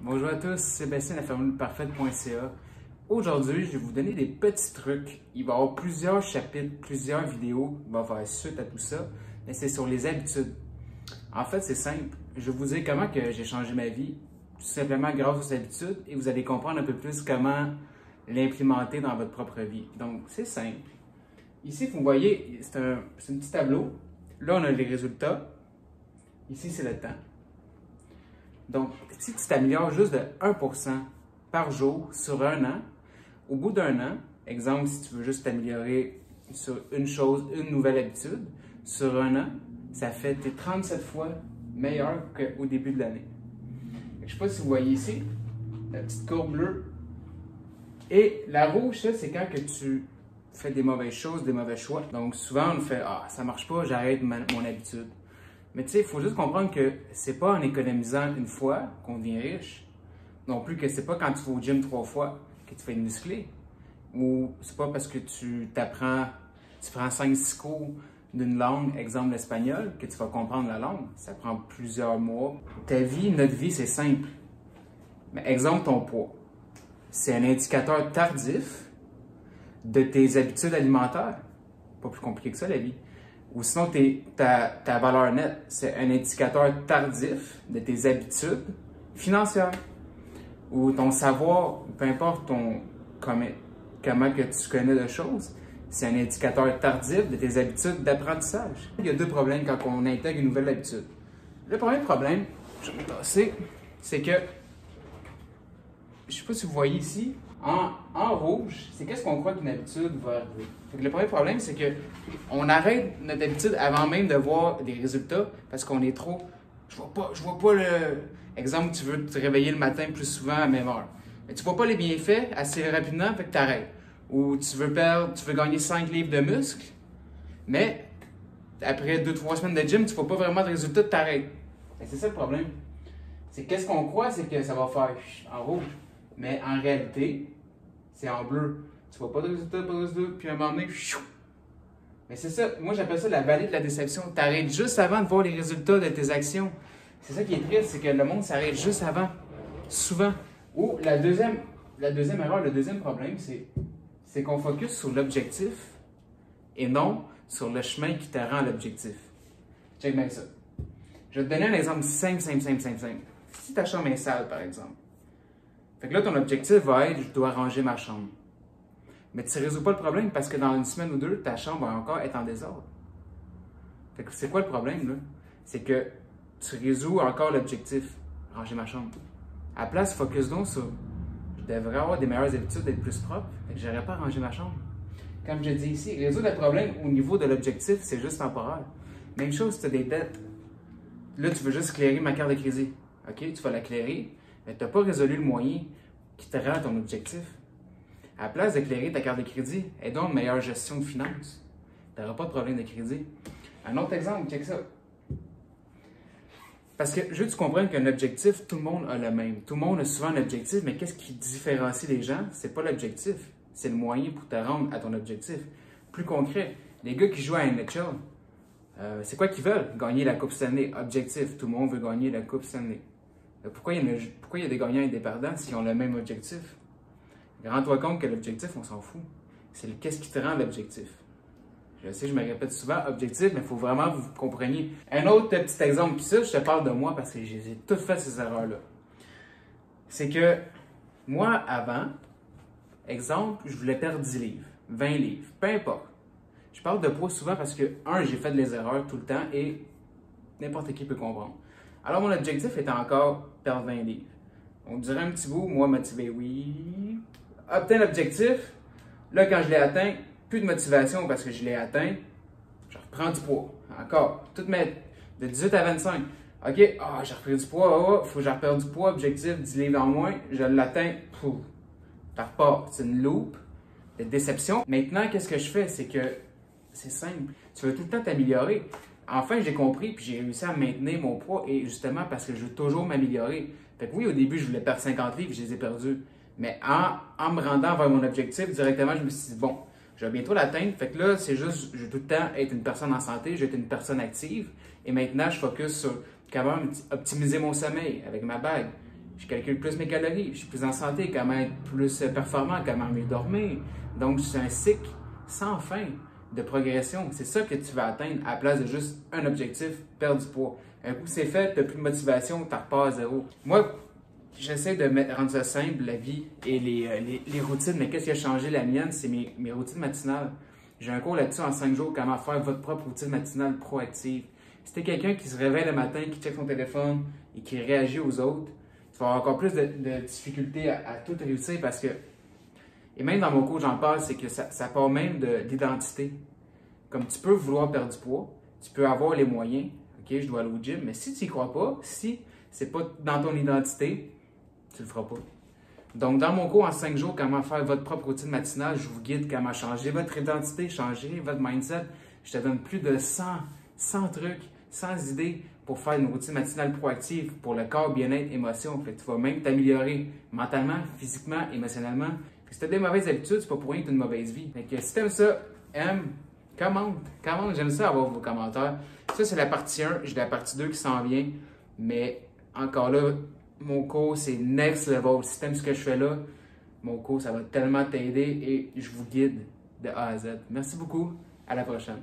Bonjour à tous, Sébastien de la formule-parfaite.ca. Aujourd'hui, je vais vous donner des petits trucs. Il va y avoir plusieurs chapitres, plusieurs vidéos qui vont faire suite à tout ça, mais c'est sur les habitudes. En fait, c'est simple. Je vais vous dire comment que j'ai changé ma vie, tout simplement grâce aux habitudes, et vous allez comprendre un peu plus comment l'implémenter dans votre propre vie. Donc, c'est simple. Ici, vous voyez, c'est un petit tableau. Là, on a les résultats. Ici, c'est le temps. Donc, si tu t'améliores juste de 1% par jour sur un an, au bout d'un an, exemple, si tu veux juste t'améliorer sur une chose, une nouvelle habitude, sur un an, ça fait tes 37 fois meilleur qu'au début de l'année. Je ne sais pas si vous voyez ici, la petite courbe bleue. Et la rouge, ça, c'est quand que tu fais des mauvaises choses, des mauvais choix. Donc, souvent, on fait « Ah, ça marche pas, j'arrête mon habitude ». Mais tu sais, il faut juste comprendre que c'est pas en économisant une fois qu'on devient riche. Non plus que c'est pas quand tu vas au gym 3 fois que tu fais muscler. Ou c'est pas parce que tu prends 5-6 cours d'une langue, exemple l'espagnol, que tu vas comprendre la langue. Ça prend plusieurs mois. Ta vie, notre vie, c'est simple. Mais exemple, ton poids. C'est un indicateur tardif de tes habitudes alimentaires. Pas plus compliqué que ça, la vie. Ou sinon, ta valeur nette, c'est un indicateur tardif de tes habitudes financières. Ou ton savoir, peu importe comment que tu connais de choses, c'est un indicateur tardif de tes habitudes d'apprentissage. Il y a deux problèmes quand on intègre une nouvelle habitude. Le premier problème, c'est que, je ne sais pas si vous voyez ici, en rouge, c'est qu'est-ce qu'on croit qu'une habitude va arriver. Le premier problème, c'est qu'on arrête notre habitude avant même de voir des résultats parce qu'on est trop. Je vois pas le. Exemple, tu veux te réveiller le matin plus souvent à la même heure. Mais tu vois pas les bienfaits assez rapidement, fait que tu arrêtes. Ou tu veux gagner 5 livres de muscles, mais après 2-3 semaines de gym, tu vois pas vraiment de résultats, tu arrêtes. C'est ça le problème. C'est qu'est-ce qu'on croit, c'est que ça va faire en rouge. Mais en réalité, c'est en bleu. Tu vois pas de résultat, puis à un moment donné, mais c'est ça, moi j'appelle ça la vallée de la déception. Tu arrêtes juste avant de voir les résultats de tes actions. C'est ça qui est triste, c'est que le monde s'arrête juste avant, souvent. Ou la deuxième erreur, le deuxième problème, c'est qu'on focus sur l'objectif et non sur le chemin qui te rend à l'objectif. Check bien ça. Je vais te donner un exemple simple. Si ta chambre est sale, par exemple. Fait que là, ton objectif va être, je dois ranger ma chambre. Mais tu ne résous pas le problème parce que dans une semaine ou deux, ta chambre va encore être en désordre. Fait que c'est quoi le problème, là? C'est que tu résous encore l'objectif, ranger ma chambre. À la place, focus donc sur, je devrais avoir des meilleures habitudes, d'être plus propre. Fait que je n'aurais pas ranger ma chambre. Comme je dis ici, résoudre le problème au niveau de l'objectif, c'est juste temporaire. Même chose si tu as des dettes. Là, tu veux juste clairer ma carte de crédit. OK, tu vas la clairer. Mais tu n'as pas résolu le moyen qui te rend à ton objectif. À la place d'éclairer ta carte de crédit, aie donc une meilleure gestion de finances. Tu n'auras pas de problème de crédit. Un autre exemple, check ça. Parce que je veux que tu comprennes qu'un objectif, tout le monde a le même. Tout le monde a souvent un objectif, mais qu'est-ce qui différencie les gens? C'est pas l'objectif, c'est le moyen pour te rendre à ton objectif. Plus concret, les gars qui jouent à NHL, c'est quoi qu'ils veulent? Gagner la Coupe Stanley. Objectif, tout le monde veut gagner la Coupe Stanley. Pourquoi il y a des gagnants et des perdants s'ils ont le même objectif? Rends-toi compte que l'objectif, on s'en fout. C'est qu'est-ce qui te rend l'objectif. Je sais, je me répète souvent, objectif, mais il faut vraiment que vous compreniez. Un autre petit exemple, puis ça, je te parle de moi parce que j'ai toutes fait ces erreurs-là. C'est que moi, avant, exemple, je voulais perdre 10 livres, 20 livres, peu importe. Je parle de poids souvent parce que, j'ai fait des erreurs tout le temps et n'importe qui peut comprendre. Alors, mon objectif était encore perdre 20 livres. On dirait un petit bout, moi motivé, oui. Obtenir l'objectif. Là, quand je l'ai atteint, plus de motivation parce que je l'ai atteint. Je reprends du poids. Encore. Tout mettre de 18 à 25. OK, j'ai repris du poids. Faut que je reperde du poids. Objectif, 10 livres en moins. Je l'atteins. Pouf. Ça repart. C'est une loupe de déception. Maintenant, qu'est-ce que je fais? C'est que c'est simple. Tu veux tout le temps t'améliorer. Enfin, j'ai compris, puis j'ai réussi à maintenir mon poids, et justement parce que je veux toujours m'améliorer. Fait que oui, au début, je voulais perdre 50 livres, je les ai perdus. Mais en me rendant vers mon objectif, directement, je me suis dit, bon, je vais bientôt l'atteindre. Fait que là, c'est juste, je veux tout le temps être une personne en santé, je veux être une personne active. Et maintenant, je focus sur comment optimiser mon sommeil avec ma bague. je calcule plus mes calories, je suis plus en santé, comment être plus performant, comment mieux dormir. Donc, c'est un cycle sans fin de progression. C'est ça que tu vas atteindre à la place de juste un objectif, perdre du poids. Un coup c'est fait, tu n'as plus de motivation, tu repars à zéro. Moi, j'essaie de rendre ça simple, la vie et les routines, mais qu'est-ce qui a changé la mienne? C'est mes routines matinales. J'ai un cours là-dessus en 5 jours, comment faire votre propre routine matinale proactive. Si t'es quelqu'un qui se réveille le matin, qui check son téléphone et qui réagit aux autres, tu vas avoir encore plus de difficultés à tout réussir parce que, et même dans mon cours, j'en parle, c'est que ça part même d'identité. Comme tu peux vouloir perdre du poids, tu peux avoir les moyens, ok, je dois aller au gym, mais si tu n'y crois pas, si c'est pas dans ton identité, tu le feras pas. Donc, dans mon cours en 5 jours, comment faire votre propre routine matinale, je vous guide comment changer votre identité, changer votre mindset. Je te donne plus de 100 trucs, 100 idées pour faire une routine matinale proactive pour le corps, bien-être, émotion. Fait que tu vas même t'améliorer mentalement, physiquement, émotionnellement. Fait que si tu as des mauvaises habitudes, c'est pas pour rien que tu as une mauvaise vie. Fait que si tu aimes ça, commente. J'aime ça avoir vos commentaires. Ça, c'est la partie 1. J'ai la partie 2 qui s'en vient. Mais encore là, mon cours, c'est next level. Si tu aimes ce que je fais là, mon cours, ça va tellement t'aider et je vous guide de A à Z. Merci beaucoup. À la prochaine.